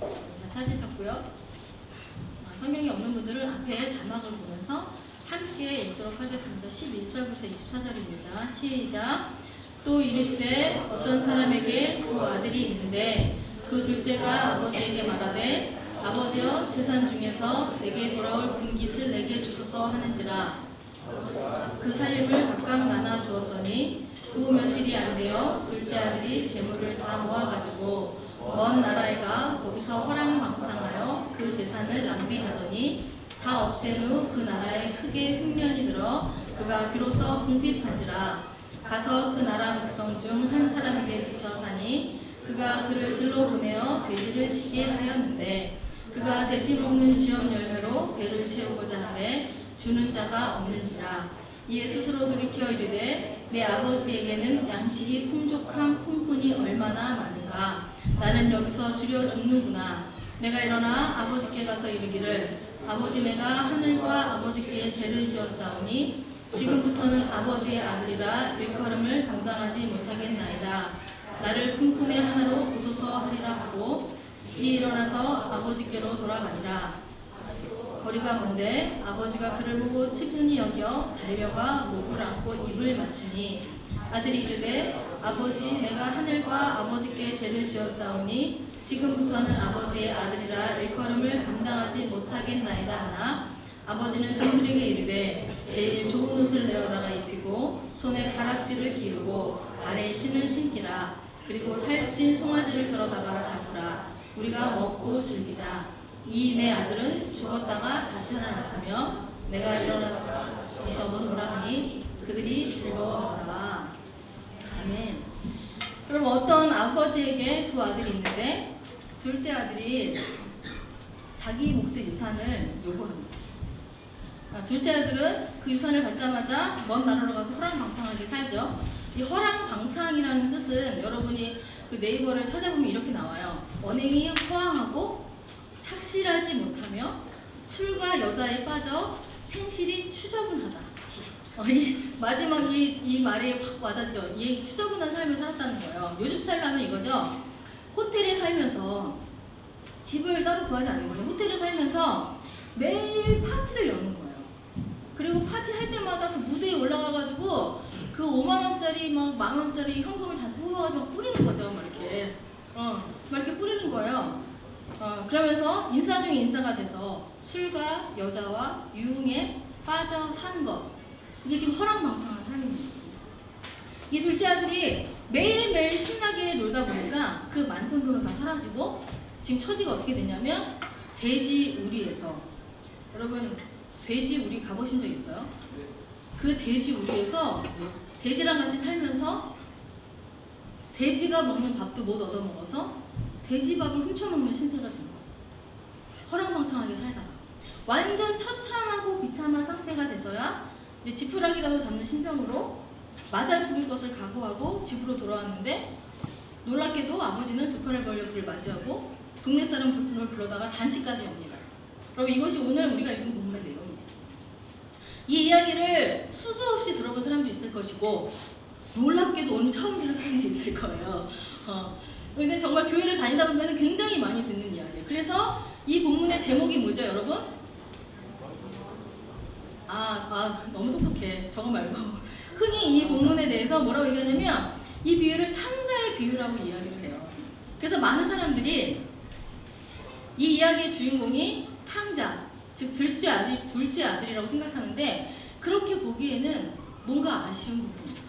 다 찾으셨고요. 성경이 없는 분들은 앞에 자막을 보면서 함께 읽도록 하겠습니다. 11절부터 24절입니다. 시작. 또 이르시되 어떤 사람에게 두 아들이 있는데 그 둘째가 아버지에게 말하되 아버지여 재산 중에서 내게 돌아올 분깃을 내게 주소서 하는지라. 그 살림을 각각 나눠 주었더니 그 후 며칠이 안 되어 둘째 아들이 재물을 다 모아가지고 먼 나라에 가 거기서 허랑방탕하여 그 재산을 낭비하더니 다 없앤 후 그 나라에 크게 흉년이 들어 그가 비로소 궁핍한지라. 가서 그 나라 백성 중 한 사람에게 붙여 사니 그가 그를 들러 보내어 돼지를 치게 하였는데 그가 돼지 먹는 쥐업 열매로 배를 채우고자 하되 주는 자가 없는지라. 이에 스스로 돌이켜 이르되 내 아버지에게는 양식이 풍족한 품꾼이 얼마나 많은가. 나는 여기서 주려 죽는구나. 내가 일어나 아버지께 가서 이르기를 아버지 내가 하늘과 아버지께 죄를 지었사오니 지금부터는 아버지의 아들이라 일컬음을 감당하지 못하겠나이다. 나를 품꾼의 하나로 보소서 하리라 하고 이 일어나서 아버지께로 돌아가니라. 거리가 먼데 아버지가 그를 보고 측은히 여겨 달려가 목을 안고 입을 맞추니 아들이 이르되 아버지 내가 하늘과 아버지께 죄를 지었사오니 지금부터는 아버지의 아들이라 일컬음을 감당하지 못하겠나이다 하나 아버지는 종들에게 이르되 제일 좋은 옷을 내어다가 입히고 손에 가락지를 기우고 발에 신을 신기라. 그리고 살찐 송아지를 끌어다가 잡으라. 우리가 먹고 즐기자. 이 내 아들은 죽었다가 다시 살아났으며 내가 일어나서 노라 하니 그들이 즐거워하더라. 아멘. 그럼 어떤 아버지에게 두 아들이 있는데 둘째 아들이 자기 몫의 유산을 요구합니다. 둘째 아들은 그 유산을 받자마자 먼 나라로 가서 허랑방탕하게 살죠. 이 허랑방탕이라는 뜻은 여러분이 그 네이버를 찾아보면 이렇게 나와요. 언행이 허황하고 착실하지 못하며 술과 여자에 빠져 행실이 추저분하다. 마지막 이 말이 확 와닿죠. 이 추저분한 삶을 살았다는 거예요. 요즘 스타일로 하면 이거죠. 호텔에 살면서 집을 따로 구하지 않는 거예요. 호텔에 살면서 매일 파티를 여는 거예요. 그리고 파티 할 때마다 그 무대에 올라가가지고 그 5만원짜리 막 만원짜리 현금을 다 뽑아가지고 뿌리는 거죠. 막 이렇게. 막 이렇게 뿌리는 거예요. 그러면서 인싸 중에 인싸가 돼서 술과 여자와 유흥에 빠져 사는 것. 이게 지금 허랑방탕한 삶입니다. 이 둘째 아들이 매일매일 신나게 놀다 보니까 그 많던 돈은 다 사라지고 지금 처지가 어떻게 되냐면 돼지 우리에서 여러분 돼지 우리 가보신 적 있어요? 그 돼지 우리에서 돼지랑 같이 살면서 돼지가 먹는 밥도 못 얻어먹어서 돼지밥을 훔쳐먹는 신세가 된 거예요. 허랑방탕하게 살다가 완전 처참하고 비참한 상태가 돼서야 이제 지푸라기라도 잡는 심정으로 맞아 죽을 것을 각오하고 집으로 돌아왔는데 놀랍게도 아버지는 두 팔을 벌려 그를 맞이하고 동네 사람을 불러다가 잔치까지 옵니다. 그럼 이것이 오늘 우리가 읽은 본문의 내용입니다. 이 이야기를 수도 없이 들어본 사람도 있을 것이고 놀랍게도 오늘 처음 듣는 사람도 있을 거예요. 근데 정말 교회를 다니다 보면 굉장히 많이 듣는 이야기예요. 그래서 이 본문의 제목이 뭐죠, 여러분? 너무 똑똑해. 저거 말고. 흔히 이 본문에 대해서 뭐라고 얘기하냐면 이 비유를 탕자의 비유라고 이야기를 해요. 그래서 많은 사람들이 이 이야기의 주인공이 탕자, 즉 둘째 아들이라고 생각하는데 그렇게 보기에는 뭔가 아쉬운 부분이 있어요.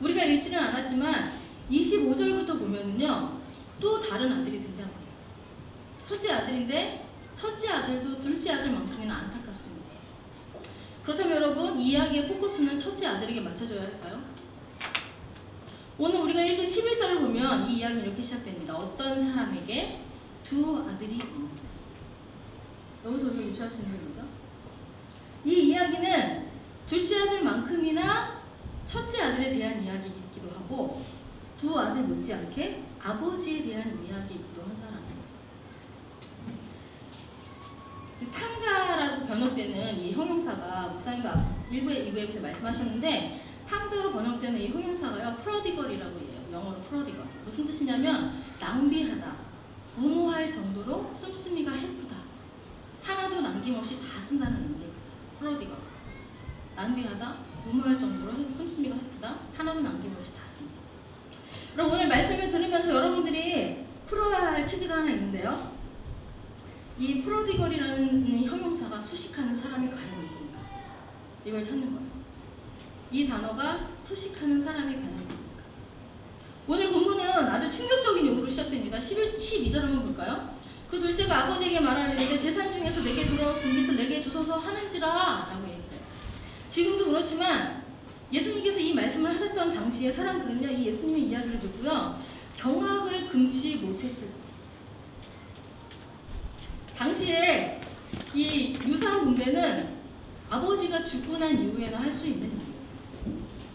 우리가 읽지는 않았지만 25절부터 보면은요 또 다른 아들이 등장해요. 첫째 아들인데 첫째 아들도 둘째 아들만큼이나 안타깝습니다. 그렇다면 여러분 이 이야기의 포커스는 첫째 아들에게 맞춰줘야 할까요? 오늘 우리가 읽은 11절을 보면 이 이야기는 이렇게 시작됩니다. 어떤 사람에게 두 아들이 있는다. 여기서 우리가 유추할 수 있는 게 뭐죠? 이 이야기는 둘째 아들만큼이나 첫째 아들에 대한 이야기이기도 하고 두 아들 못지않게 아버지에 대한 이야기이기도 한다는 거죠. 탕자라고 번역되는 이 형용사가 목사님도 1부에 2부에부터 말씀하셨는데 탕자로 번역되는 이 형용사가요 프로디걸이라고 해요. 영어로 프로디걸. 무슨 뜻이냐면 낭비하다, 무모할 남김없이 다 쓴다는 의미입니다. 프로디거. 낭비하다, 무모할 정도로 씀씀이가 해프다, 하나도 남김없이 다 씁니다. 그럼 오늘 말씀을 들으면서 여러분들이 풀어야 할 퀴즈가 하나 있는데요. 이 프로디걸이라는 형용사가 수식하는 사람이 과연 누구인가? 이걸 찾는 거예요. 이 단어가 수식하는 사람이 과연 누구인가? 오늘 본문은 아주 충격적인 용어로 시작됩니다. 12절 한번 볼까요? 그 둘째가 아버지에게 말하는데 재산 중에서 내게 돌아올 분깃을 내게 주소서 하는지라 라고 얘기해요. 지금도 그렇지만 예수님께서 이 말씀을 하셨던 당시에 사람들은요, 이 예수님의 이야기를 듣고요, 경악을 금치 못했을 거예요. 당시에 이 유산 분배는 아버지가 죽고 난 이후에나 할 수 있는 일이에요.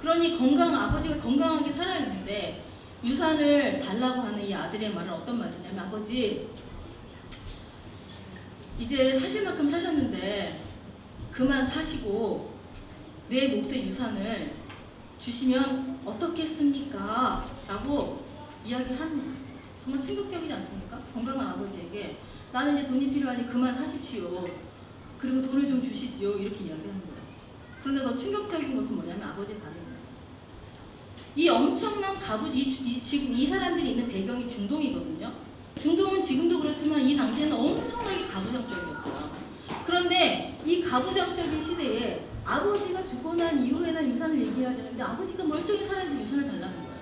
그러니 아버지가 건강하게 살아야 되는데 유산을 달라고 하는 이 아들의 말은 어떤 말이냐면, 아버지 이제 사실 만큼 사셨는데 그만 사시고 내 몫의 유산을 주시면 어떻겠습니까? 라고 이야기하는 거예요. 정말 충격적이지 않습니까? 건강한 아버지에게 나는 이제 돈이 필요하니 그만 사십시오. 그리고 돈을 좀 주시지요. 이렇게 이야기하는 거예요. 그런데 더 충격적인 것은 뭐냐면 아버지의 반응입니다. 이 엄청난 지금 이 사람들이 있는 배경이 중동이거든요. 중동은 지금도 그렇지만 이 당시에는 엄청나게 가부장적이었어요. 그런데 이 가부장적인 시대에 아버지가 죽고 난 이후에나 유산을 얘기해야 되는데 아버지가 멀쩡히 살았는데 유산을 달라는 거예요.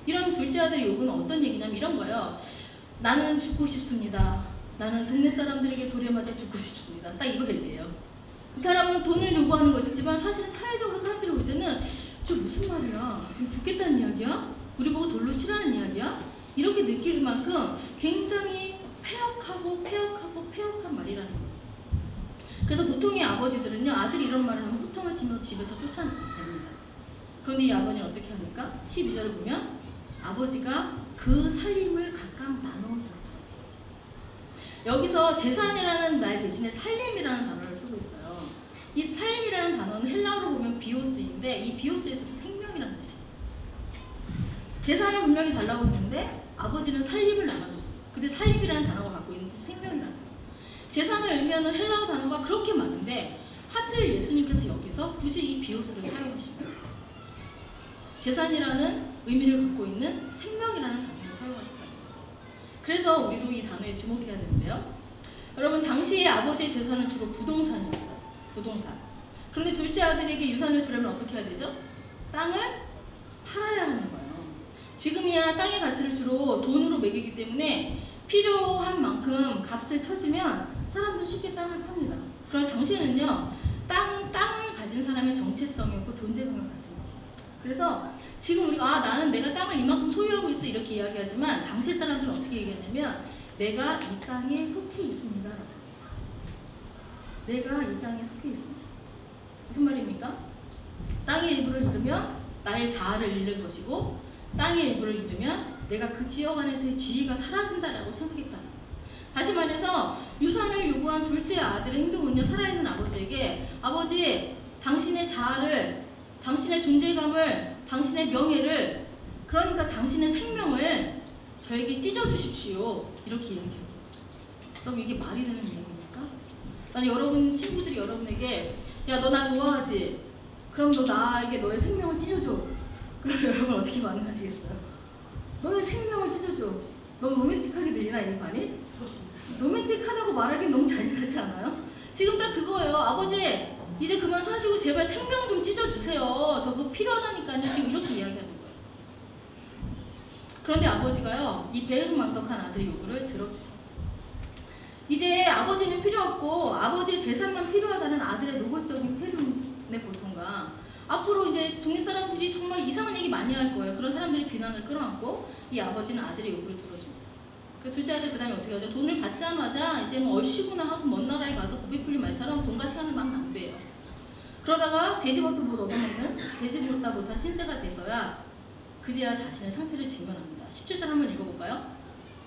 이런 둘째 아들의 요구는 어떤 얘기냐면 이런 거예요. 나는 죽고 싶습니다. 나는 동네 사람들에게 돌에 맞아 죽고 싶습니다. 딱 이거 얘기해요. 이 사람은 돈을 요구하는 것이지만 사실은 사회적으로 사람들이 볼 때는 저 무슨 말이야? 지금 죽겠다는 이야기야? 우리 보고 돌로 치라는 이야기야? 이렇게 느낄 만큼 굉장히 폐역한 말이라는 거예요. 그래서 보통의 아버지들은요, 아들이 이런 말을 하면 호통을 치면서 집에서 쫓아냅니다. 그런데 이 아버지는 어떻게 합니까? 12절을 보면 아버지가 그 살림을 각각 나눠줘요. 여기서 재산이라는 말 대신에 살림이라는 단어를 쓰고 있어요. 이 살림이라는 단어는 헬라어로 보면 비오스인데 이 비오스의 뜻은 생명이라는 뜻이에요. 재산을 분명히 달라고 했는데 아버지는 살림을 나눠줬어요. 근데 살림이라는 단어가 갖고 있는 뜻이 생명이라는 거예요. 재산을 의미하는 헬라어 단어가 그렇게 많은데 하필 예수님께서 여기서 굳이 이 비오스를 사용하십니다. 재산이라는 의미를 갖고 있는 생명이라는 단어를 사용하시다는 거죠. 그래서 우리도 이 단어에 주목해야 되는데요. 여러분, 당시에 아버지의 재산은 주로 부동산이었어요. 부동산. 그런데 둘째 아들에게 유산을 주려면 어떻게 해야 되죠? 땅을 팔아야 하는 거예요. 지금이야 땅의 가치를 주로 돈으로 매기기 때문에 필요한 만큼 값을 쳐주면 사람들은 쉽게 땅을 팝니다. 그러나 당시에는요, 땅을 가진 사람의 정체성이었고 존재감을 가진 것이었어요. 그래서 지금 우리가 나는 내가 땅을 이만큼 소유하고 있어 이렇게 이야기하지만 당시 사람들은 어떻게 얘기했냐면 내가 이 땅에 속해 있습니다. 내가 이 땅에 속해 있습니다. 무슨 말입니까? 땅의 일부를 잃으면 나의 자아를 잃는 것이고 땅의 일부를 잃으면 내가 그 지역 안에서의 지위가 사라진다라고 생각했다는 거예요. 다시 말해서 유산을 요구한 둘째 아들의 행동은요, 살아있는 아버지에게 아버지 당신의 자아를, 당신의 존재감을, 당신의 명예를, 그러니까 당신의 생명을 저에게 찢어주십시오 이렇게 얘기해요. 그럼 이게 말이 되는 이야기입니까? 아니, 여러분 친구들이 여러분에게 야 너 나 좋아하지? 그럼 너 나에게 너의 생명을 찢어줘. 그럼 여러분 어떻게 반응하시겠어요? 너의 생명을 찢어줘. 너무 로맨틱하게 들리나 이 말이? 로맨틱하다고 말하기엔 너무 잔인하지 않아요? 지금 딱 그거예요. 아버지 이제 그만 사시고 제발 생명 좀 찢어주세요. 저 그거 필요하다니까요. 지금 이렇게 이야기하는 거예요. 그런데 아버지가요, 이 배은망덕한 아들의 요구를 들어주죠. 이제 아버지는 필요 없고 아버지의 재산만 필요하다는 아들의 노골적인 표현의 보통과 앞으로 이제 동네 사람들이 정말 이상한 얘기 많이 할 거예요. 그런 사람들이 비난을 끌어안고 이 아버지는 아들의 요구를 들어줍니다. 그 둘째 아들 그 다음에 어떻게 하죠? 돈을 받자마자 이제 뭐 얼씨구나 하고 먼 나라에 가서 고비 풀린 말처럼 돈과 시간을 막 낭비해요. 그러다가 돼지밥도 못 얻어먹는 돼지보다 못한 신세가 돼서야 그제야 자신의 상태를 직면합니다. 17절 한번 읽어볼까요?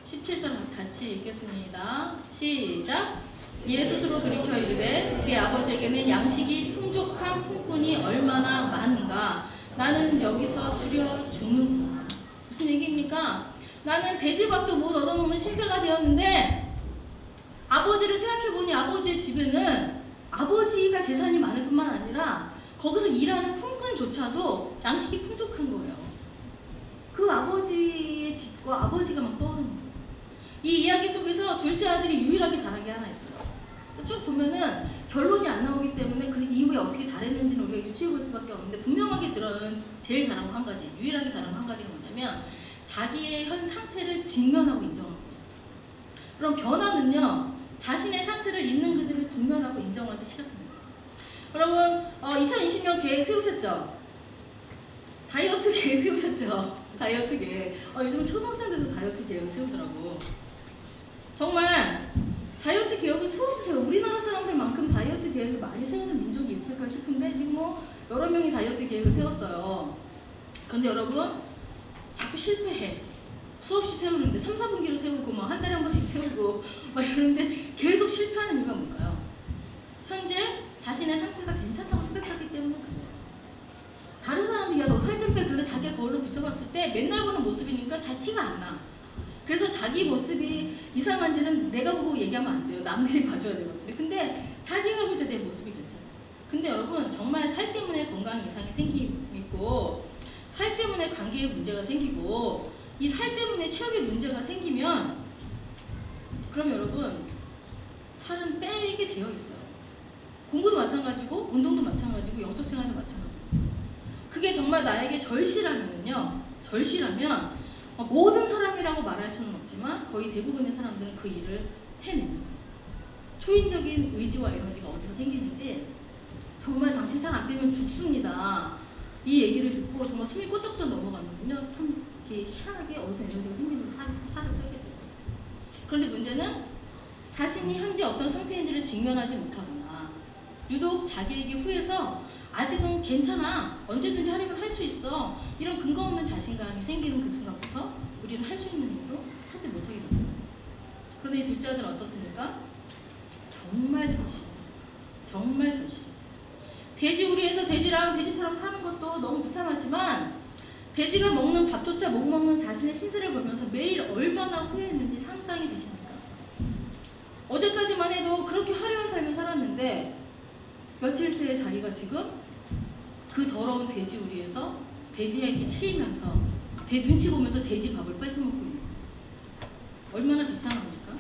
17절 같이 읽겠습니다. 시작! 이에 스스로 돌이켜 이르되 우리 아버지에게는 양식이 풍족한 품꾼이 얼마나 많은가. 나는 여기서 줄여 죽는구나. 무슨 얘기입니까? 나는 돼지밥도 못 얻어먹는 신세가 되었는데 아버지를 생각해보니 아버지의 집에는 거기서 일하는 품꾼조차도 양식이 풍족한 거예요. 그 아버지의 집과 아버지가 막 떠오르는 거예요. 이 이야기 속에서 둘째 아들이 유일하게 잘한 게 하나 있어요. 쭉 보면은 결론이 안 나오기 때문에 그 이후에 어떻게 잘했는지는 우리가 유추해 볼 수밖에 없는데, 분명하게 드러나는 제일 잘한 거 한 가지, 유일하게 잘한 거 한 가지가 뭐냐면 자기의 현 상태를 직면하고 인정하는 거예요. 그럼 변화는요, 자신의 상태를 있는 그대로 직면하고 인정할 때 시작합니다. 여러분 2020년 계획 세우셨죠? 다이어트 계획 세우셨죠? 다이어트 계획. 요즘 초등학생들도 다이어트 계획 세우더라고. 정말 다이어트 계획을 수없이 세워. 우리나라 사람들만큼 다이어트 계획을 많이 세우는 민족이 있을까 싶은데 지금 뭐 여러 명이 다이어트 계획을 세웠어요. 그런데 여러분 자꾸 실패해. 수없이 세우는데 3, 4분기로 세우고 막 한 달에 한 번씩 세우고 막 이러는데 계속 실패하는 이유가 뭘까요? 현재 자신의 상태가 괜찮다고 생각하기 때문에 그래요. 다른 사람이 야 너 살 좀 빼. 그런데 자기가 거울로 비춰봤을 때 맨날 보는 모습이니까 잘 티가 안 나. 그래서 자기 모습이 이상한지는 내가 보고 얘기하면 안 돼요. 남들이 봐줘야 되거든요. 근데 자기가 볼 때 내 모습이 괜찮아요. 근데 여러분 정말 살 때문에 건강 이상이 생기고 살 때문에 관계에 문제가 생기고 이 살 때문에 취업에 문제가 생기면 그럼 여러분 살은 빼게 되어 있어요. 공부도 마찬가지고 운동도 마찬가지고 영적 생활도 마찬가지고. 그게 정말 나에게 절실하면요. 절실하면 모든 사람이라고 말할 수는 없지만 거의 대부분의 사람들은 그 일을 해냅니다. 초인적인 의지와 에너지가 어디서 생기는지 정말 당신 살 안 빼면 죽습니다. 이 얘기를 듣고 정말 숨이 꼴떡도 넘어가는군요. 참 이렇게 희한하게 어디서 에너지가 생기는지 살을 빼게 돼요. 그런데 문제는 자신이 현재 어떤 상태인지를 직면하지 못하거나 유독 자기에게 후회해서 아직은 괜찮아, 언제든지 하려면 할 수 있어, 이런 근거 없는 자신감이 생기는 그 순간부터 우리는 할 수 있는 일도 하지 못하게 됩니다. 그런데 이 둘째 아들은 어떻습니까? 정말 절실했어요. 정말 절실했어요. 돼지우리에서 돼지랑 돼지처럼 사는 것도 너무 비참하지만 돼지가 먹는 밥조차 못 먹는 자신의 신세를 보면서 매일 얼마나 후회했는지 상상이 되십니까? 어제까지만 해도 그렇게 화려한 삶을 살았는데 며칠 새에 자기가 지금 그 더러운 돼지우리에서 돼지에게 채이면서 눈치 보면서 돼지 밥을 뺏어먹고 있는 거예요. 얼마나 비참합니까?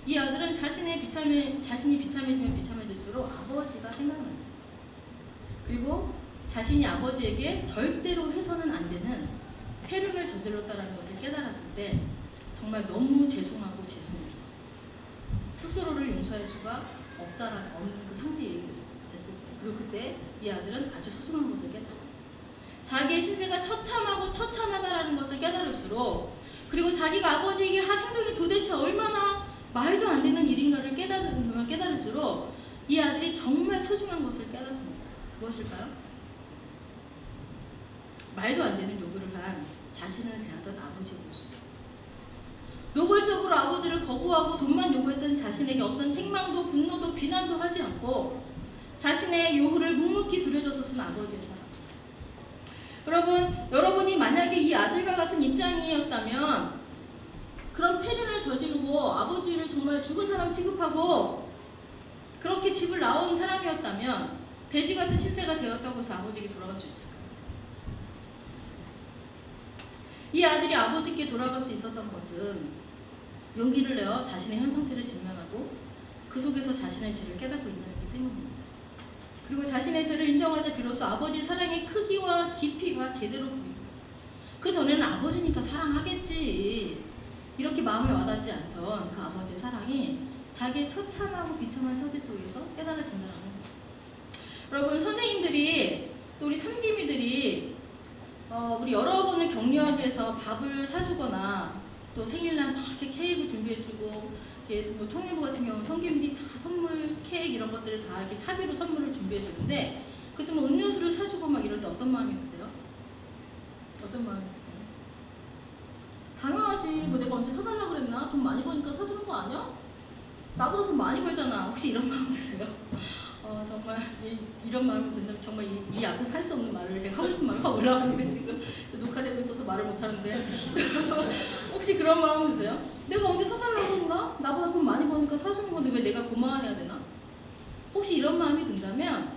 이 아들은 자신이 비참해지면 비참해질수록 아버지가 생각났어요. 그리고 자신이 아버지에게 절대로 해서는 안 되는 폐륜을 저질렀다는 것을 깨달았을 때 정말 너무 죄송하고 죄송했어요. 스스로를 용서할 수가 없는 그 상태에 됐을 때, 그리고 그때 이 아들은 아주 소중한 것을 깨달았어요. 자기의 신세가 처참하고 처참하다라는 것을 깨달을수록, 그리고 자기가 아버지에게 한 행동이 도대체 얼마나 말도 안 되는 일인가를 깨달을수록 이 아들이 정말 소중한 것을 깨닫습니다. 무엇일까요? 말도 안 되는 요구를 한 자신을 대하던 아버지의 모습. 노골적으로 아버지를 거부하고 돈만 요구했던 자신에게 어떤 책망도 분노도 비난도 하지 않고 자신의 요구를 묵묵히 들여줘서는 아버지의 사랑. 여러분이 만약에 이 아들과 같은 입장이었다면, 그런 폐륜을 저지르고 아버지를 정말 죽은 사람 취급하고 그렇게 집을 나온 사람이었다면 돼지 같은 신세가 되었다고 해서 아버지에게 돌아갈 수 있을까요? 이 아들이 아버지께 돌아갈 수 있었던 것은 용기를 내어 자신의 현 상태를 직면하고 그 속에서 자신의 죄를 깨닫고 인정했기 때문입니다. 그리고 자신의 죄를 인정하자 비로소 아버지의 사랑의 크기와 깊이가 제대로 보입니다. 그 전에는 아버지니까 사랑하겠지 이렇게 마음에 와닿지 않던 그 아버지의 사랑이 자기의 처참하고 비참한 처지 속에서 깨달아진다는 겁니다. 여러분, 선생님들이 또 우리 삼기미들이 우리 여러분을 격려하기 위해서 밥을 사주거나 또 생일날 막 이렇게 케이크 준비해주고, 뭐 통일부 같은 경우는 성기미들이 다 선물, 케이크 이런 것들을 다 이렇게 사비로 선물을 준비해주는데, 그때 뭐 음료수를 사주고 막 이럴 때 어떤 마음이 드세요? 어떤 마음이 드세요? 당연하지. 뭐 내가 언제 사달라고 그랬나? 돈 많이 버니까 사주는 거 아니야? 나보다 돈 많이 벌잖아. 혹시 이런 마음 드세요? 정말 이런 마음이 든다면 정말 이 앞에서 할 수 없는 말을 제가 하고 싶은 말이 확 올라가는데 지금 녹화되고 있어서 말을 못하는데 혹시 그런 마음 드세요? 내가 언제 사달라고 했나? 나보다 돈 많이 버니까 사주는 건데 왜 내가 고마워해야 되나? 혹시 이런 마음이 든다면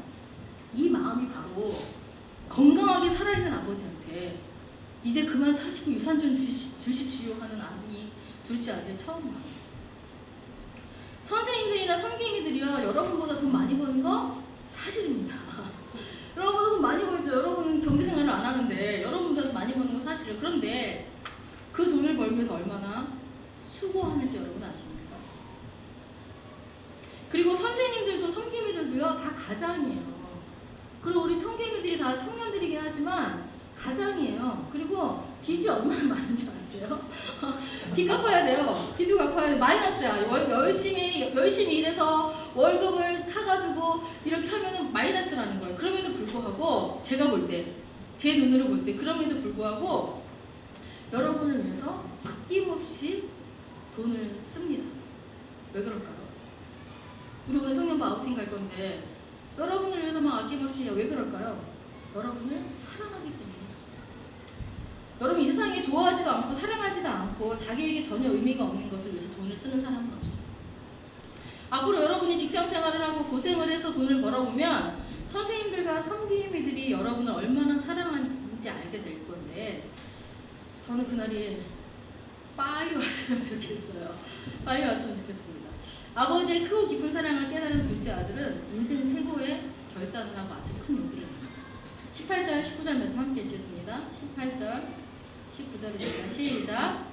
이 마음이 바로 건강하게 살아있는 아버지한테 이제 그만 사시고 유산 좀 주십시오 하는 이 둘째 아들의 처음 마음. 선생님들이나 성기미들이요, 여러분보다 돈 많이 버는 거 사실입니다. 여러분보다 돈 많이 벌죠. 여러분은 경제생활을 안 하는데 여러분보다 많이 버는 거 사실이에요. 그런데 그 돈을 벌기 위해서 얼마나 수고하는지 여러분 아십니까? 그리고 선생님들도 성기미들도요, 다 가장이에요. 그리고 우리 성기미들이 다 청년들이긴 하지만 가장이에요. 그리고 빚이 얼마나 많은 줄 아세요? 빚 갚아야 돼요. 빚도 갚아야 돼. 마이너스야. 열심히 일해서 월급을 타가지고 이렇게 하면은 마이너스라는 거예요. 그럼에도 불구하고 제가 볼 때, 제 눈으로 볼 때, 그럼에도 불구하고 여러분을 위해서 아낌없이 돈을 씁니다. 왜 그럴까요? 우리 오늘 성년부 아우팅 갈 건데 여러분을 위해서 막 아낌없이 왜 그럴까요? 여러분을 사랑하기 때문에. 여러분 이 세상에 좋아하지도 않고 사랑하지도 않고 자기에게 전혀 의미가 없는 것을 위해서 돈을 쓰는 사람은 없어요. 앞으로 여러분이 직장생활을 하고 고생을 해서 돈을 벌어보면 선생님들과 성기미들이 여러분을 얼마나 사랑하는지 알게 될 건데 저는 그날이 빨리 왔으면 좋겠어요. 빨리 왔으면 좋겠습니다. 아버지의 크고 깊은 사랑을 깨달은 둘째 아들은 인생 최고의 결단을 하고 아주 큰 용기를 냅니다. 18절, 19절 말씀 함께 읽겠습니다. 18절, 19절입니다. 시작.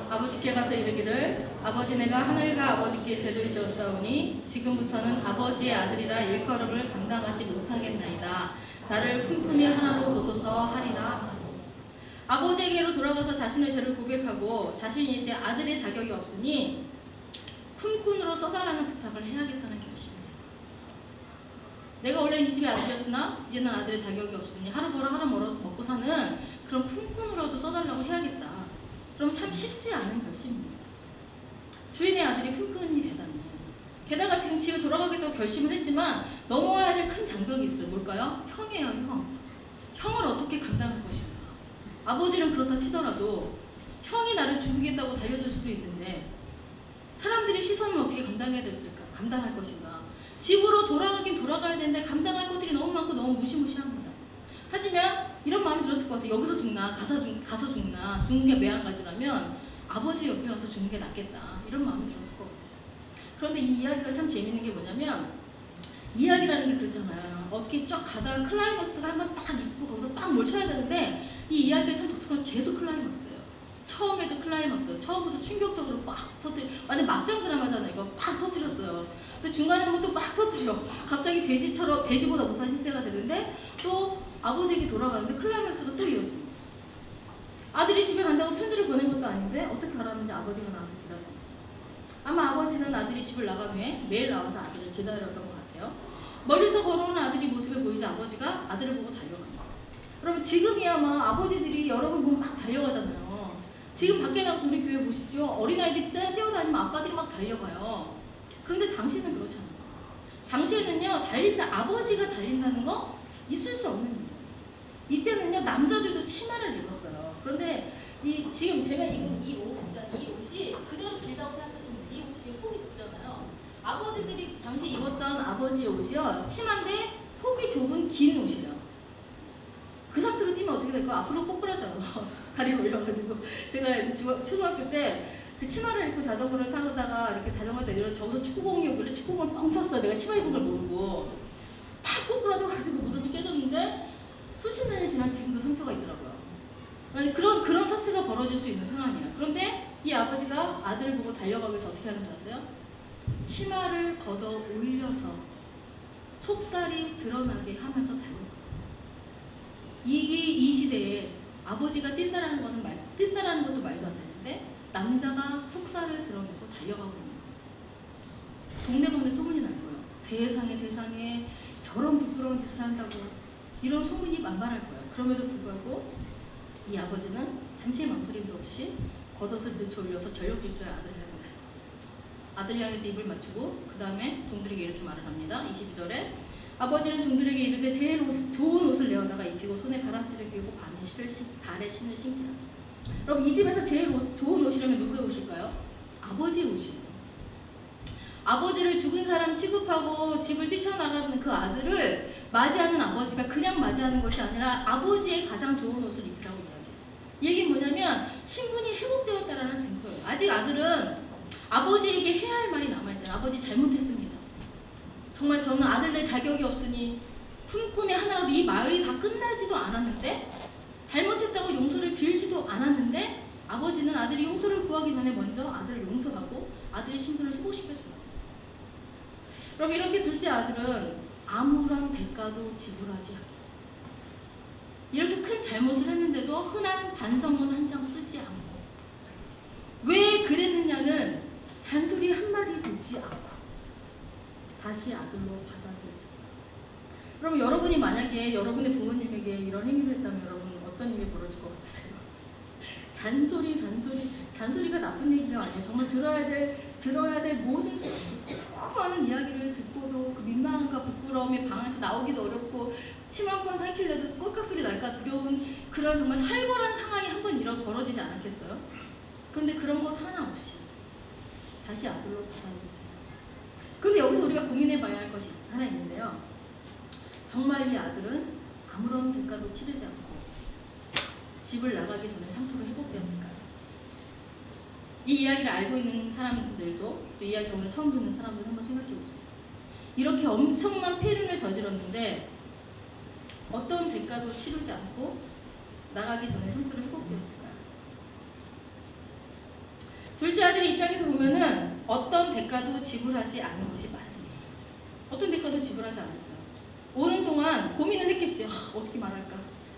아버지께 가서 이르기를 아버지 내가 하늘과 아버지께 죄를 지었사오니 지금부터는 아버지의 아들이라 일컬음을 감당하지 못하겠나이다. 나를 품꾼이 하나로 보소서 하리라. 아버지에게로 돌아가서 자신의 죄를 고백하고 자신이 이제 아들의 자격이 없으니 품꾼으로 써달라는 부탁을 해야겠다는 결심이에요. 내가 원래 이 집의 아들이었으나 이제는 아들의 자격이 없으니 하루 벌어 하루 먹고 사는 그런 품꾼으로도 써달라고 해야겠다. 그럼 참 쉽지 않은 결심입니다. 주인의 아들이 품꾼이 되다니. 게다가 지금 집에 돌아가겠다고 결심을 했지만 넘어와야 될 큰 장벽이 있어요. 뭘까요? 형이에요, 형. 형을 어떻게 감당할 것인가. 아버지는 그렇다 치더라도 형이 나를 죽이겠다고 달려들 수도 있는데 사람들의 시선은 어떻게 감당해야 됐을까? 감당할 것인가? 집으로 돌아가긴 돌아가야 되는데 감당할 것들이 너무 많고 너무 무시무시합니다. 하지만 이런 마음이 들었을 것 같아요. 여기서 죽나 가서 죽나 죽는 게 매한가지라면 아버지 옆에 가서 죽는 게 낫겠다. 이런 마음이 들었을 것 같아요. 그런데 이 이야기가 참 재밌는 게 뭐냐면 이야기라는 게 그렇잖아요. 어떻게 쫙 가다가 클라이막스가 한번 딱 있고 거기서 빡 몰쳐야 되는데 이 이야기가 참 독특한 계속 클라이막스예요. 처음에도 클라이막스, 처음부터 충격적으로 빡 터뜨려. 완전 막장 드라마잖아요. 이거 빡 터뜨렸어요. 근데 중간에 한번 또 빡 터뜨려. 갑자기 돼지보다 못한 신세가 되는데 또 아버지에게 돌아가는데 클라이막스가 또 이어집니다. 아들이 집에 간다고 편지를 보낸 것도 아닌데 어떻게 알았는지 아버지가 나와서 기다려요. 아마 아버지는 아들이 집을 나간 후에 매일 나와서 아들을 기다렸던 것 같아요. 멀리서 걸어오는 아들이 모습에 보이자 아버지가 아들을 보고 달려갑니다. 여러분 지금이야 막 아버지들이 여러분 보면 막 달려가잖아요. 지금 밖에 나가서 우리 교회 보십시오. 어린아이들이 뛰어다니면 아빠들이 막 달려가요. 그런데 당시는 그렇지 않았어요. 당시에는요 아버지가 달린다는 거 있을 수 없는 일이었어요. 이때는요 남자들도 치마를 입었어요. 그런데 지금 제가 입은 이 옷이 그대로 길다고 생각하시면 돼요. 이 옷이 지금 폭이 좁잖아요. 아버지들이 당시 입었던 아버지의 옷이요 치마인데 폭이 좁은 긴 옷이에요. 그 상태로 뛰면 어떻게 될까요? 앞으로 꼬꾸라져요. 다리 올려가지고 제가 초등학교 때 그 치마를 입고 자전거를 타다가 이렇게 자전거 내려 저기서 축구공이 오길래 축구공을 뻥 쳤어요. 내가 치마 입은 걸 모르고 팍 꼬꾸라져가지고 무릎이 깨졌는데 수십 년이 지난 지금도 상처가 있더라고요. 그런 사태가 벌어질 수 있는 상황이에요. 그런데 이 아버지가 아들을 보고 달려가기 위해서 어떻게 하는 줄 아세요? 치마를 걷어 올려서 속살이 드러나게 하면서 달려가요. 이 시대에 아버지가 뛴다라는 것도 말도 안 되는데 남자가 속살을 드러내고 달려가고 있는 거예요. 동네방네 소문이 날 거예요. 세상에 저런 부끄러운 짓을 한다고 이런 소문이 만발할 거예요. 그럼에도 불구하고 이 아버지는 잠시의 망설임도 없이 겉옷을 늦춰 올려서 전력 질주의 아들을 향해 달려가요. 아들 향해서 입을 맞추고 그 다음에 종들에게 이렇게 말을 합니다. 22절에 아버지는 종들에게 이르되 제일 좋은 옷을 내어다가 입히고 손에 가랑지를 끼고 발에 신을 신기라. 여러분 이 집에서 제일 좋은 옷이라면 누구의 옷일까요? 아버지의 옷이에요. 아버지를 죽은 사람 취급하고 집을 뛰쳐나가는 그 아들을 맞이하는 아버지가 그냥 맞이하는 것이 아니라 아버지의 가장 좋은 옷을 입히라고 이야기해요. 이 얘기는 뭐냐면 신분이 회복되었다라는 증거예요. 아직 아들은 아버지에게 해야 할 말이 남아있잖아요. 아버지 잘못했습니다. 정말 저는 아들들 자격이 없으니 품꾼의 하나라도 이 말이 다 끝나지도 않았는데 잘못했다고 용서를 빌지도 않았는데 아버지는 아들이 용서를 구하기 전에 먼저 아들을 용서하고 아들의 신분을 회복시켜줘요. 그럼 이렇게 둘째 아들은 아무런 대가도 지불하지 않고 이렇게 큰 잘못을 했는데도 흔한 반성문 한 장 쓰지 않고 왜 그랬느냐는 잔소리 한마디 듣지 않고 다시 아들로 받아들이죠. 그럼 여러분이 만약에 여러분의 부모님에게 이런 행위를 했다면 여러분 어떤 일이 벌어질 것 같으세요? 잔소리가 나쁜 얘기가 아니에요. 정말 들어야 될 모든 수많은 이야기를 듣고도 그 민망함과 부끄러움이 방에서 나오기도 어렵고 침 한 번 삼킬래도 꼴깍소리 날까 두려운 그런 정말 살벌한 상황이 한 번 벌어지지 않았겠어요? 그런데 그런 것 하나 없이 다시 아들로 받아들이죠. 그런데 여기서 우리가 고민해 봐야 할 것이 하나 있는데요. 정말 이 아들은 아무런 대가도 치르지 않고 집을 나가기 전에 상태로 회복되었을까요? 이 이야기를 알고 있는 사람들도 또 이 이야기를 오늘 처음 듣는 사람들 한번 생각해 보세요. 이렇게 엄청난 폐륜을 저질렀는데 어떤 대가도 치르지 않고 나가기 전에 상태로 회복되었을까요? 둘째 아들의 입장에서 보면은 어떤 대가도 지불하지 않은 것이 맞습니다. 어떤 대가도 지불하지 않았죠. 오는 동안 고민을 했겠지. 어떻게 말할까?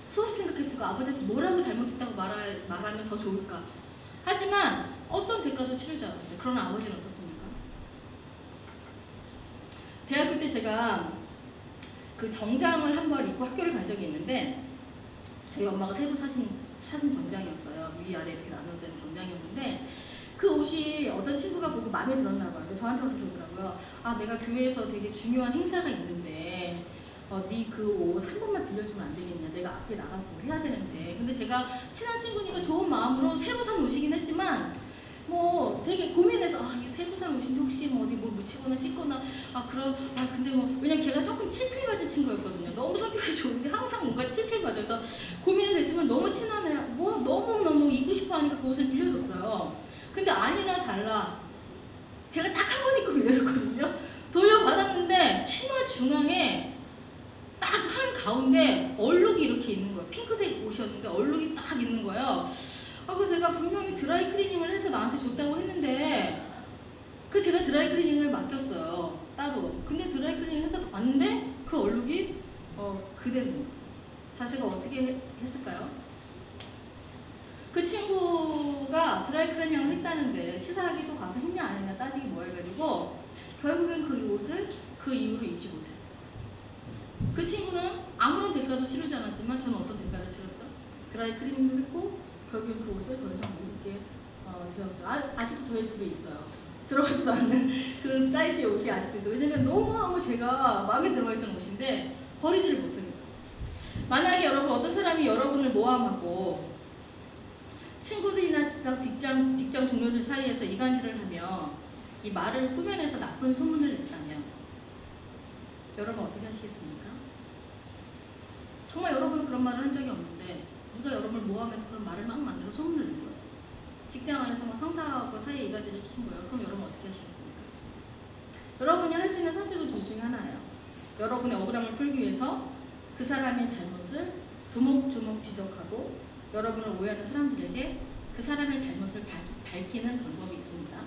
수업 생각했을 거 아버지한테 뭐라고 잘못했다고 말하면 더 좋을까? 하지만 어떤 대가도 치르지 않았어요. 그러나 아버지는 어떻습니까? 대학교 때 제가 그 정장을 한 벌 입고 학교를 간 적이 있는데 저희 엄마가 새로 사신 정장이었어요. 위아래 이렇게 나눠진 정장이었는데 그 옷이 어떤 친구가 보고 마음에 들었나 봐요. 저한테 와서 그러더라고요. 내가 교회에서 되게 중요한 행사가 있는데 네 그 옷 한 번만 빌려주면 안 되겠냐. 내가 앞에 나가서 뭘 해야 되는데. 근데 제가 친한 친구니까 좋은 마음으로 새로 산 옷이긴 했지만 뭐 되게 고민해서 이게 새로 산 옷인데 혹시 뭐 어디 뭘 묻히거나 찢거나 근데 뭐 왜냐면 걔가 조금 칠칠맞은 친구였거든요. 너무 성격이 좋은데 항상 뭔가 칠칠맞아서 고민을 했지만 너무 친한 애 뭐 너무너무 입고 싶어 하니까 그 옷을 빌려줬어요. 근데 아니나 달라 제가 딱 한 번 입고 빌려줬거든요. 돌려받았는데 치마 중앙에 딱 한 가운데 얼룩이 이렇게 있는 거예요. 핑크색 옷이었는데 얼룩이 딱 있는 거예요. 그래서 제가 분명히 드라이 클리닝을 해서 나한테 줬다고 했는데 제가 드라이 클리닝을 맡겼어요. 따로. 근데 드라이 클리닝 해서 왔는데 그 얼룩이 그대로. 자, 제가 어떻게 했을까요? 그 친구가 드라이 클리닝을 했다는데 치사하게 또 가서 했냐 안 했냐 따지기 뭐 해가지고 결국엔 그 옷을 그 이후로 입지 못했어요. 그 친구는 아무런 대가도 치르지 않았지만 저는 어떤 대가를 치렀죠? 드라이 클리닝도 했고 결국엔 그 옷을 더 이상 못 입게 되었어요. 아직도 저희 집에 있어요. 들어가지도 않는 그런 사이즈의 옷이 아직도 있어요. 왜냐면 너무너무 제가 마음에 들어있던 옷인데 버리지를 못합니다. 만약에 여러분 어떤 사람이 여러분을 모함하고 친구들이나 직장 동료들 사이에서 이간질을 하며 이 말을 꾸며내서 나쁜 소문을 냈다면 여러분 어떻게 하시겠습니까? 정말 여러분 그런 말을 한 적이 없는데 누가 여러분을 모함해서 그런 말을 막 만들어 소문을 낸 거예요. 직장 안에서 막 상사하고 사이에 이간질을 시킨 거예요. 그럼 여러분 어떻게 하시겠습니까? 여러분이 할 수 있는 선택은 둘 중에 하나예요. 여러분의 억울함을 풀기 위해서 그 사람의 잘못을 조목조목 지적하고 여러분을 오해하는 사람들에게 그 사람의 잘못을 밝히는 방법이 있습니다.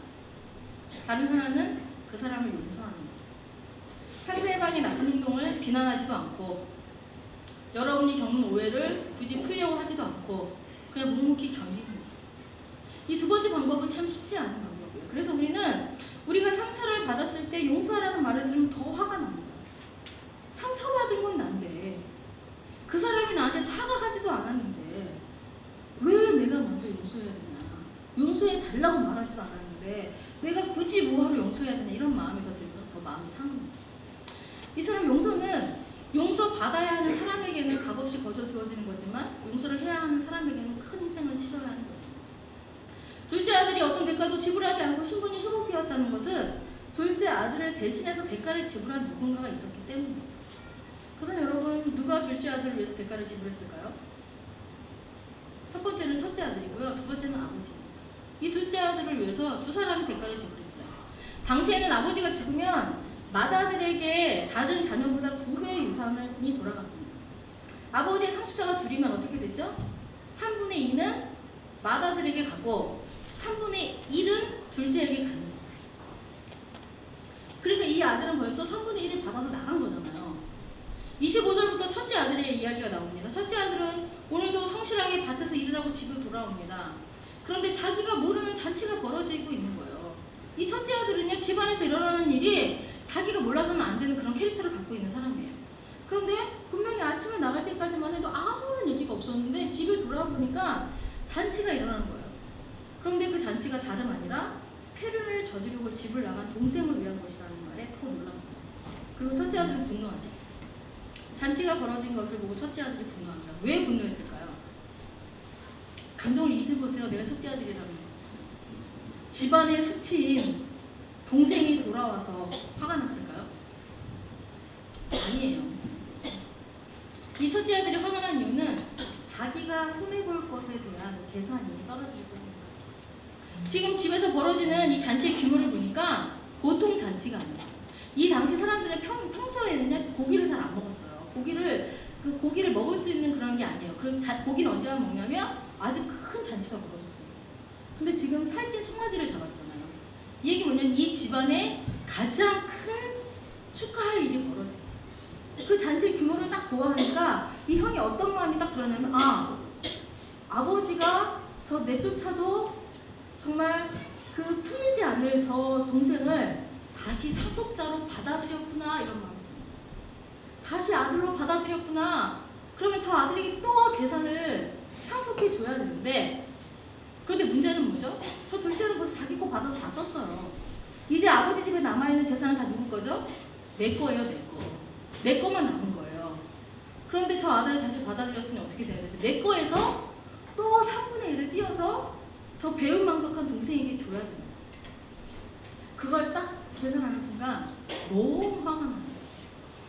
다른 하나는 그 사람을 용서하는 것. 상대방의 나쁜 행동을 비난하지도 않고 여러분이 겪는 오해를 굳이 풀려고 하지도 않고 그냥 묵묵히 견디는 거예요. 이 두 번째 방법은 참 쉽지 않은 방법이에요. 그래서 우리가 상처를 받았을 때 용서하라는 말을 들으면 더 화가 납니다. 상처받은 건 난데 그 사람이 나한테 사과하지도 않았는데 왜 내가 먼저 용서해야 되냐. 용서해 달라고 말하지도 않았는데 내가 굳이 뭐하러 용서해야 되냐. 이런 마음이 더 들면서 더 마음이 상합니다. 이 사람 용서는 용서받아야 하는 사람에게는 값없이 거저 주어지는 거지만 용서를 해야 하는 사람에게는 큰 희생을 치러야 하는 것입니다. 둘째 아들이 어떤 대가도 지불하지 않고 신분이 회복되었다는 것은 둘째 아들을 대신해서 대가를 지불한 누군가가 있었기 때문입니다. 그래서 여러분, 누가 둘째 아들을 위해서 대가를 지불했을까요? 첫 번째는 첫째 아들이고요. 두 번째는 아버지입니다. 이 둘째 아들을 위해서 두 사람이 대가를 지불했어요. 당시에는 아버지가 죽으면 맏아들에게 다른 자녀보다 2배의 유산이 돌아갔습니다. 아버지의 상속자가 둘이면 어떻게 됐죠? 3분의 2는 맏아들에게 가고 3분의 1은 둘째에게 가는 거예요. 그러니까 이 아들은 벌써 3분의 1을 받아서 나간 거잖아요. 25절부터 첫째 아들의 이야기가 나옵니다. 첫째 아들은 오늘도 성실하게 밭에서 일을 하고 집으로 돌아옵니다. 그런데 자기가 모르는 잔치가 벌어지고 있는 거예요. 이 첫째 아들은요, 집안에서 일어나는 일이 자기가 몰라서는 안 되는 그런 캐릭터를 갖고 있는 사람이에요. 그런데 분명히 아침에 나갈 때까지만 해도 아무런 얘기가 없었는데 집에 돌아보니까 잔치가 일어나는 거예요. 그런데 그 잔치가 다름 아니라 폐륜을 저지르고 집을 나간 동생을 위한 것이라는 말에 더 놀랍니다. 그리고 첫째 아들은 분노하죠. 잔치가 벌어진 것을 보고 첫째 아들이 분노합니다. 왜 분노했을까요? 감정을 이입해보세요. 내가 첫째 아들이라면. 집안의 스치인 동생이 돌아와서 화가 났을까요? 아니에요. 이 첫째 아들이 화가 난 이유는 자기가 손해볼 것에 대한 계산이 떨어지기 때문입니다. 지금 집에서 벌어지는 이 잔치의 규모를 보니까 보통 잔치가 아니에요. 이 당시 사람들은 평소에는요, 고기를 잘 안 먹었어요. 고기를 먹을 수 있는 그런 게 아니에요. 그럼 고기는 언제만 먹냐면 아주 큰 잔치가 벌어졌어요. 근데 지금 살찐 송아지를 잡았잖아요. 이 얘기 뭐냐면 이 집안에 가장 큰 축하할 일이 벌어져요. 그 잔치 규모를 딱 보아하니까 이 형이 어떤 마음이 딱 드러나면, 아버지가 저 내쫓아도 정말 그 풀리지 않을 저 동생을 다시 상속자로 받아들였구나, 이런 마음이 듭니다. 다시 아들로 받아들였구나. 그러면 저 아들에게 또 재산을 상속해 줘야 되는데, 그런데 문제는 뭐죠? 저 둘째는 벌써 자기 거 받아서 다 썼어요. 이제 아버지 집에 남아있는 재산은 다 누구 거죠? 내 거예요, 내 거. 내 거만 남은 거예요. 그런데 저 아들을 다시 받아들였으니 어떻게 돼야 되죠? 내 거에서 또 3분의 1을 띄어서 저 배은망덕한 동생에게 줘야 됩니다. 그걸 딱 계산하는 순간 너무 화가 나요.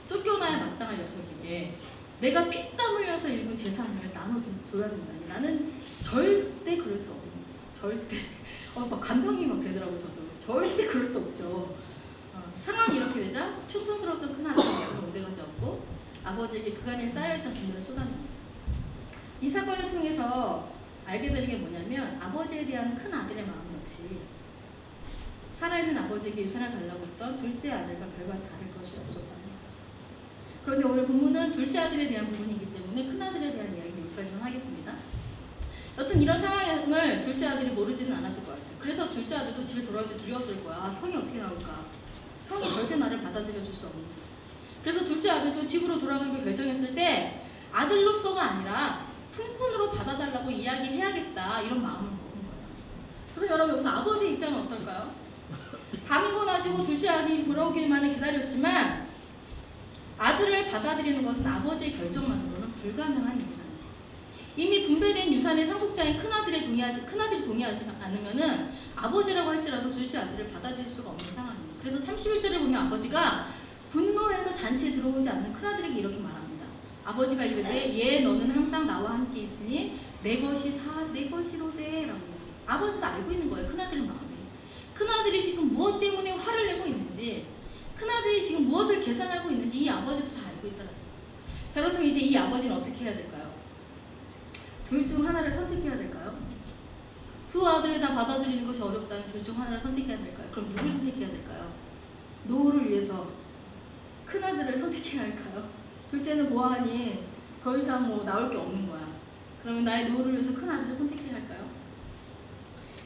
쫓겨나야 마땅할 녀석에게 내가 피땀 흘려서 읽은 재산을 나눠줘야 된다니, 나는 절대 그럴 수 없는 거죠. 절대. 막 감정이 막 되더라고요, 저도. 절대 그럴 수 없죠. 상황이 이렇게 되자 충성스러웠던 큰아들이 온데간데 없고 아버지에게 그간에 쌓여있던 분노를 쏟아냅니다. 이 사건을 통해서 알게 되는 게 뭐냐면 아버지에 대한 큰아들의 마음 역시 살아있는 아버지에게 유산을 달라고 했던 둘째 아들과 별반 다를 것이 없었다는 거예요. 그런데 오늘 본문은 둘째 아들에 대한 부분이기 때문에 큰아들에 대한 이야기 여기까지만 하겠습니다. 여튼 이런 상황을 둘째 아들이 모르지는 않았을 것 같아요. 그래서 둘째 아들도 집에 돌아올 때 두려웠을 거야. 형이 어떻게 나올까? 형이 절대 나를 받아들여줄 수 없는. 그래서 둘째 아들도 집으로 돌아가기로 결정했을 때 아들로서가 아니라 품꾼으로 받아달라고 이야기해야겠다, 이런 마음을 먹은 거예요. 그래서 여러분, 여기서 아버지의 입장은 어떨까요? 밤이 고나지고 둘째 아들이 돌아오길만을 기다렸지만 아들을 받아들이는 것은 아버지의 결정만으로는 불가능한 일이랍니다. 이미 분배된 유산의 상속자인 큰아들이 동의하지 않으면은 아버지라고 할지라도 둘째 아들을 받아들일 수가 없는 상황입니다. 그래서 31절에 보면 아버지가 분노해서 잔치에 들어오지 않는 큰아들에게 이렇게 말합니다. 아버지가 이르되 얘 너는 항상 나와 함께 있으니 내 것이 다 내 것이로되, 라고. 아버지도 알고 있는 거예요, 큰아들의 마음이. 큰아들이 지금 무엇 때문에 화를 내고 있는지, 큰아들이 지금 무엇을 계산하고 있는지 이 아버지도 다 알고 있더라고요. 자, 그렇다면 이제 이 아버지는 어떻게 해야 될까요? 둘 중 하나를 선택해야 될까요? 두 아들을 다 받아들이는 것이 어렵다면 둘 중 하나를 선택해야 될까요? 그럼 누굴 선택해야 될까요? 노후를 위해서 큰아들을 선택해야 할까요? 둘째는 보아하니 더 이상 나올 게 없는 거야. 그러면 나의 노후를 위해서 큰아들을 선택해야 할까요?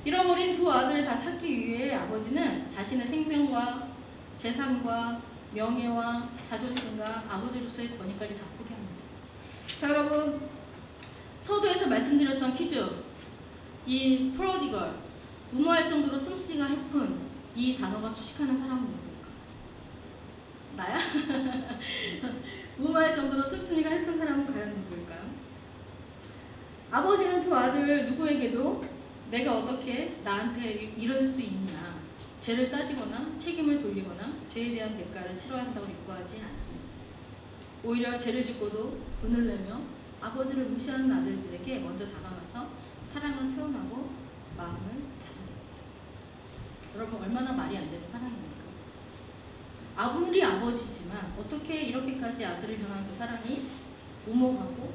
잃어버린 두 아들을 다 찾기 위해 아버지는 자신의 생명과 재산과 명예와 자존심과 아버지로서의 권위까지 다 포기합니다. 자, 여러분, 서두에서 말씀드렸던 퀴즈, 이 프로디걸, 무모할 정도로 씀씀이가 해픈 이 단어가 수식하는 사람은 누구일까? 나야? 무모할 정도로 씀씀이가 해픈 사람은 과연 누구일까요? 아버지는 두 아들 누구에게도 내가 어떻게 나한테 이럴 수 있냐, 죄를 따지거나 책임을 돌리거나 죄에 대한 대가를 치러야 한다고 요구하지 않습니다. 오히려 죄를 짓고도 분을 내며 아버지를 무시하는 아들들에게 먼저 다가가서 사랑을 표현하고 마음을 다독입니다. 여러분, 얼마나 말이 안 되는 사랑입니까? 아무리 아버지지만 어떻게 이렇게까지 아들을 향한 그 사랑이 무모하고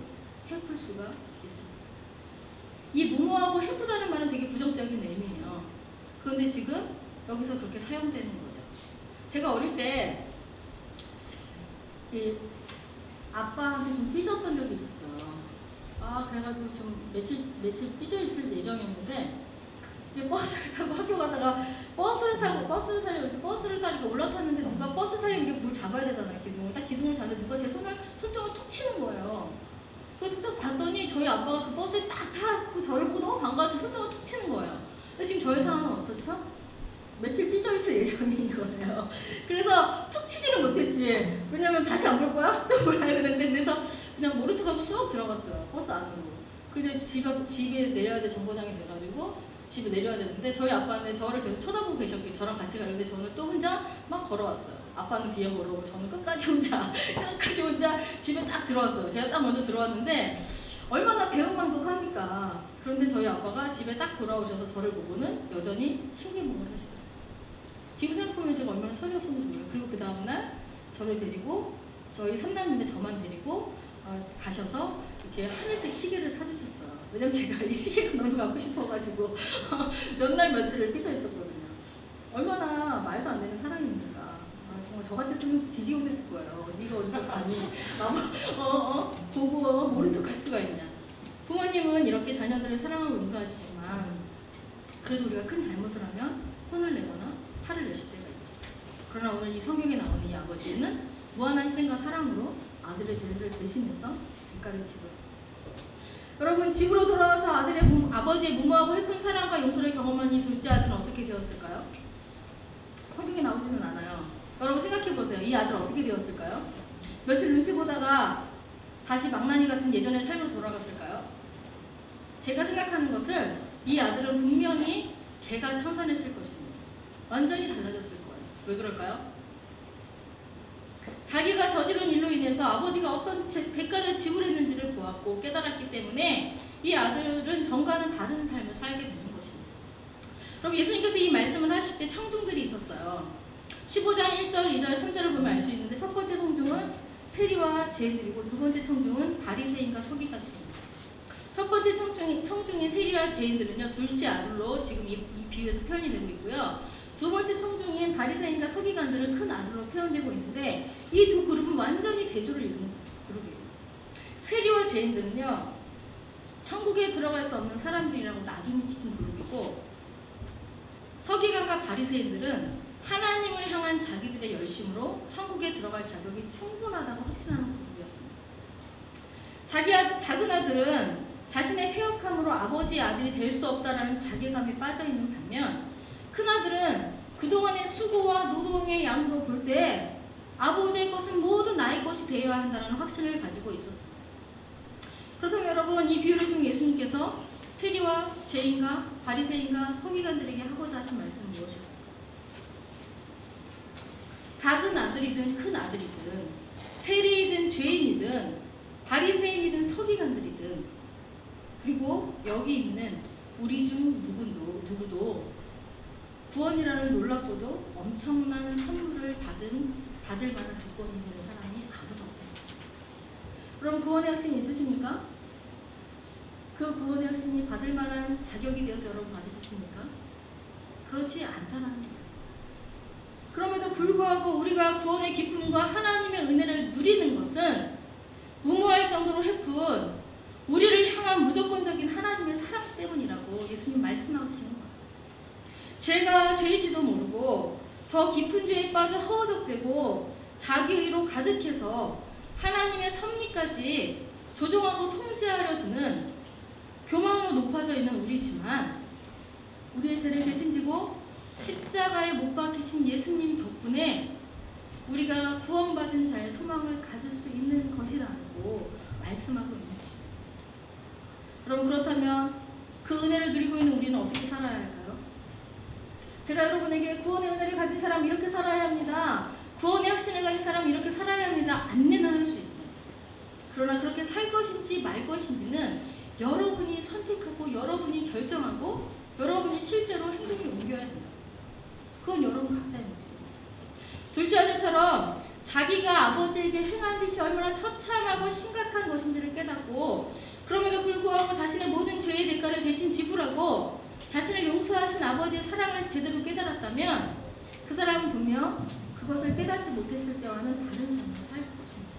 해플 수가 있습니다. 이 무모하고 해프다는 말은 되게 부정적인 의미예요. 그런데 지금 여기서 그렇게 사용되는 거죠. 제가 어릴 때 아빠한테 좀 삐졌던 적이 있었어요. 그래가지고 좀 며칠 삐져 있을 예정이었는데, 이제 버스를 타고 학교 가다가 버스를 타려고 올라탔는데 누가 버스 타려면 뭘 잡아야 되잖아요. 기둥을 딱 기둥을 잡는데 누가 제 손등을 톡 치는 거예요. 그래서 딱 봤더니 저희 아빠가 그 버스에 딱 타고 저를 보고 너무 반가워서 손등을 톡 치는 거예요. 근데 지금 저희 상황은 어떻죠? 며칠 삐져 있을 예정인 거예요. 그래서 툭 치지는 못했지. 왜냐면 다시 안 볼 거야? 또 몰라야 되는데. 그래서 그냥 모른 척하고 쑥 들어갔어요. 버스 안으로. 근데 집에 내려야 될 정거장이 돼가지고 집에 내려야 되는데 저희 아빠는 저를 계속 쳐다보고 계셨기에 저랑 같이 가려는데 저는 또 혼자 막 걸어왔어요. 아빠는 뒤에 걸어오고 저는 끝까지 혼자 집에 딱 들어왔어요. 제가 딱 먼저 들어왔는데 얼마나 배은망덕합니까? 그런데 저희 아빠가 집에 딱 돌아오셔서 저를 보고는 여전히 싱글벙글 하시더라고요. 지금 생각해보면 제가 얼마나 철이 없었는지 몰라요. 그리고 그 다음날 저를 데리고 저희 3남인데 저만 데리고 가셔서 이렇게 하늘색 시계를 사주셨어요. 왜냐면 제가 이 시계가 너무 갖고 싶어가지고 몇 날 며칠을 삐져 있었거든요. 얼마나 말도 안 되는 사랑입니까? 정말 저 같았으면 뒤지고 됐을 거예요. 네가 어디서 감히 보고 모른 척 할 수가 있냐. 부모님은 이렇게 자녀들을 사랑하고 용서하시지만 그래도 우리가 큰 잘못을 하면 혼을 내거나 화를 내실 때가 있죠. 그러나 오늘 이 성경에 나오는 이 아버지는 무한한 희생과 사랑으로 아들의 죄를 대신해서 대가를 지불. 여러분, 집으로 돌아와서 아버지의 무모하고 해픈 사랑과 용서를 경험한 이 둘째 아들은 어떻게 되었을까요? 성경에 나오지는 않아요. 여러분 생각해보세요. 이 아들 어떻게 되었을까요? 며칠 눈치 보다가 다시 망나니 같은 예전의 삶으로 돌아갔을까요? 제가 생각하는 것은 이 아들은 분명히 개가 청산했을 것입니다. 완전히 달라졌을 거예요. 왜 그럴까요? 자기가 저지른 일로 인해서 아버지가 어떤 대가를 지불했는지를 보았고 깨달았기 때문에 이 아들은 전과는 다른 삶을 살게 되는 것입니다. 그럼 예수님께서 이 말씀을 하실 때 청중들이 있었어요. 15장 1절, 2절, 3절을 보면 알 수 있는데 첫 번째 청중은 세리와 죄인들이고 두 번째 청중은 바리새인과 서기관들입니다. 첫 번째 청중인 세리와 죄인들은요, 둘째 아들로 지금 이 비유에서 표현이 되고 있고요. 두 번째 청중인 바리새인과 서기관들은 큰 아들로 표현되고 있는데 이 두 그룹은 완전히 대조를 이루는 그룹이에요. 세리와 죄인들은요, 천국에 들어갈 수 없는 사람들이라고 낙인이 찍힌 그룹이고, 서기관과 바리새인들은 하나님을 향한 자기들의 열심으로 천국에 들어갈 자격이 충분하다고 확신하는 그룹이었습니다. 작은 아들은 자신의 폐역함으로 아버지의 아들이 될 수 없다라는 자괴감에 빠져있는 반면 큰 아들은 그동안의 수고와 노동의 양으로 볼 때 아버지의 것은 모두 나의 것이 되어야 한다는 확신을 가지고 있었습니다. 그렇다면 여러분, 이 비유를 통해 예수님께서 세리와 죄인과 바리새인과 서기관들에게 하고자 하신 말씀은 무엇이었을까요? 작은 아들이든 큰 아들이든 세리이든 죄인이든 바리새인이든 서기관들이든 그리고 여기 있는 우리 중 누구도 구원이라는 놀랍고도 엄청난 선물을 받을 만한 조건이 되는 사람이 아무도 없다. 그럼 구원의 확신이 있으십니까? 그 구원의 확신이 받을 만한 자격이 되어서 여러분 받으셨습니까? 그렇지 않다는 거예요. 그럼에도 불구하고 우리가 구원의 기쁨과 하나님의 은혜를 누리는 것은 무모할 정도로 해픈 우리를 향한 무조건적인 하나님의 사랑 때문이라고 예수님 말씀하시는 거예요. 죄가 죄인지도 모르고 더 깊은 죄에 빠져 허우적대고 자기 의로 가득해서 하나님의 섭리까지 조종하고 통제하려 드는 교만으로 높아져 있는 우리지만 우리의 죄를 대신 지고 십자가에 못 박히신 예수님 덕분에 우리가 구원받은 자의 소망을 가질 수 있는 것이라고 말씀하고 있는 것입니다. 여러분, 그렇다면 그 은혜를 누리고 있는 우리는 어떻게 살아야 할까요? 제가 여러분에게 구원의 은혜를 가진 사람 이렇게 살아야 합니다. 구원의 확신을 가진 사람 이렇게 살아야 합니다. 안내는 할 수 있어요. 그러나 그렇게 살 것인지 말 것인지는 여러분이 선택하고 여러분이 결정하고 여러분이 실제로 행동을 옮겨야 된다. 그건 여러분 각자의 몫이에요. 둘째 아들처럼 자기가 아버지에게 행한 짓이 얼마나 처참하고 심각한 것인지를 깨닫고 그럼에도 불구하고 자신의 모든 죄의 대가를 대신 지불하고 자신을 용서하신 아버지의 사랑을 제대로 깨달았다면 그 사람은 분명 그것을 깨닫지 못했을 때와는 다른 삶을 살 것입니다.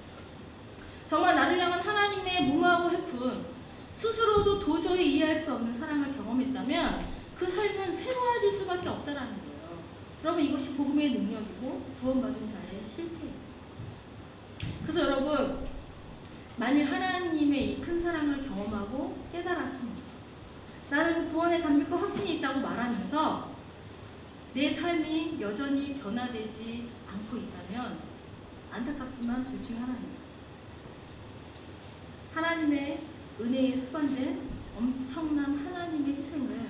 정말 나를 향한 하나님의 무모하고 해픈 스스로도 도저히 이해할 수 없는 사랑을 경험했다면 그 삶은 새로워질 수밖에 없다라는 거예요. 여러분 이것이 복음의 능력이고 구원받은 자의 실체예요. 그래서 여러분 만일 하나님의 이 큰 사랑을 경험하고 깨달았으면서 나는 구원의 감격과 확신이 있다고 말하면서 내 삶이 여전히 변화되지 않고 있다면 안타깝지만 둘 중 하나입니다. 하나님의 은혜에 수반된 엄청난 하나님의 희생을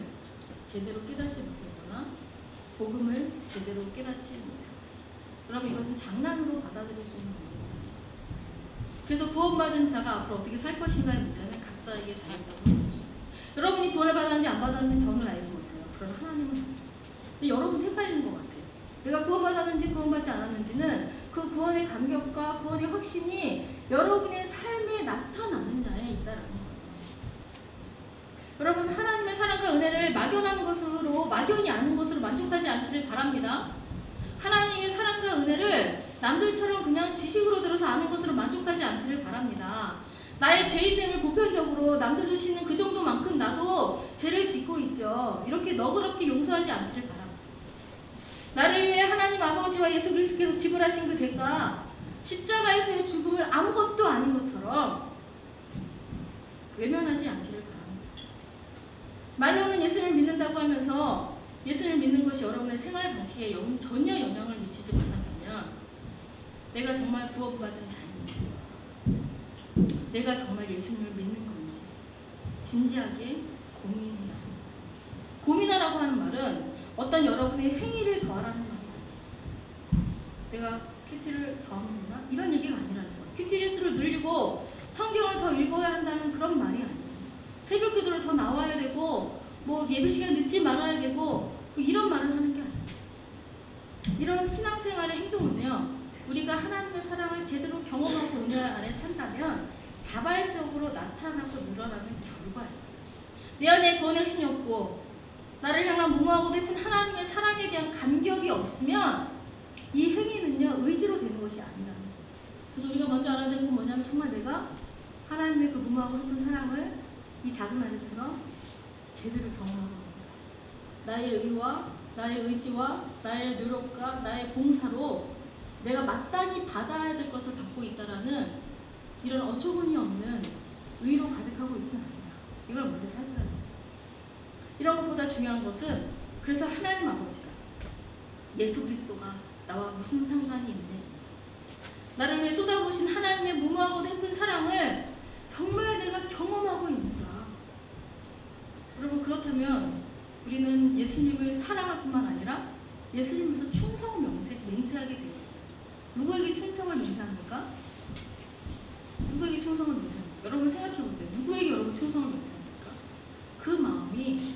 제대로 깨닫지 못했거나 복음을 제대로 깨닫지 못했거나 여러분 이것은 장난으로 받아들일 수 있는 문제입니다. 그래서 구원받은 자가 앞으로 어떻게 살 것인가의 문제는 각자에게 다 있다고 하는 거죠. 여러분이 구원을 받았는지 안 받았는지 저는 알지 못해요. 그러나 하나님은 아세요. 근데 여러분 헷갈리는 것 같아요. 내가 구원받았는지 구원받지 않았는지는 그 구원의 감격과 구원의 확신이 여러분의 삶에 나타나는 자에 있다라는 거예요. 여러분 하나님의 사랑과 은혜를 막연한 것으로 막연히 아는 것으로 만족하지 않기를 바랍니다. 하나님의 사랑과 은혜를 남들처럼 그냥 지식으로 들어서 아는 것으로 만족하지 않기를 바랍니다. 나의 죄인됨을 보편적으로 남들도 짓는 그 정도만큼 나도 죄를 짓고 있죠. 이렇게 너그럽게 용서하지 않기를 바랍니다. 나를 위해 하나님 아버지와 예수 그리스도께서 지불하신 그 대가 십자가에서의 죽음을 아무것도 아닌 것처럼 외면하지 않기를 바랍니다. 말로는 예수를 믿는다고 하면서 예수를 믿는 것이 여러분의 생활 방식에 전혀 영향을 미치지 못한다면 내가 정말 구원받은 자인지 내가 정말 예수님을 믿는 건지 진지하게 고민해야 합니다. 고민하라고 하는 말은 어떤 여러분의 행위를 더하라는 말이 아니에요. 내가 큐티를 더 하면 되나? 이런 얘기가 아니라는 거예요. 큐티 일수를 늘리고 성경을 더 읽어야 한다는 그런 말이 아니에요. 새벽 기도를 더 나와야 되고 뭐 예배 시간 늦지 말아야 되고 뭐 이런 말을 하는 게 아니에요. 이런 신앙생활의 행동은요. 우리가 하나님의 사랑을 제대로 경험하고 은혜 안에 산다면 자발적으로 나타나고 늘어나는 결과예요. 내 안에 구원의 확신이 없고 나를 향한 무모하고 깊은 하나님의 사랑에 대한 감격이 없으면 이 행위는요 의지로 되는 것이 아니라는 거예요. 그래서 우리가 먼저 알아야 되는 건 뭐냐면 정말 내가 하나님의 그 무모하고 깊은 사랑을 이 작은 아들처럼 제대로 경험하고 있는가. 나의 의와 나의 의지와 나의 노력과 나의 봉사로 내가 마땅히 받아야 될 것을 받고 있다라는 이런 어처구니 없는 의로 가득하고 있지는 않다. 이걸 먼저 살펴야 됩니다. 이런 것보다 중요한 것은 그래서 하나님 아버지가 예수 그리스도가 나와 무슨 상관이 있느냐. 나를 위해 쏟아부으신 하나님의 무모하고 깊은 사랑을 정말 내가 경험하고 있는가. 여러분 그렇다면 우리는 예수님을 사랑할 뿐만 아니라 예수님으로서 충성 맹세하게 되어 있어요. 누구에게 충성을 맹세합니까? 누구에게 충성을 맹세합니까? 여러분 생각해보세요. 누구에게 여러분 충성을 맹세합니까? 그 마음이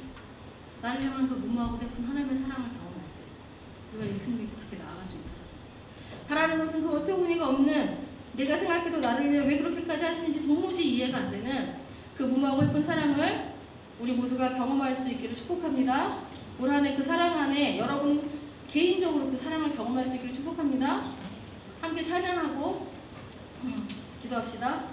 나를 향한 그 무모하고 깊은 하나님의 사랑을 경험할 때 우리가 예수님에게 그렇게 나아가지 못합니다. 바라는 것은 그 어처구니가 없는 내가 생각해도 나를 위해 왜 그렇게까지 하시는지 도무지 이해가 안 되는 그 무모하고 깊은 사랑을 우리 모두가 경험할 수 있기를 축복합니다. 올 한 해 그 사랑 안에 여러분 개인적으로 그 사랑을 경험할 수 있기를 축복합니다. 함께 찬양하고 기도합시다.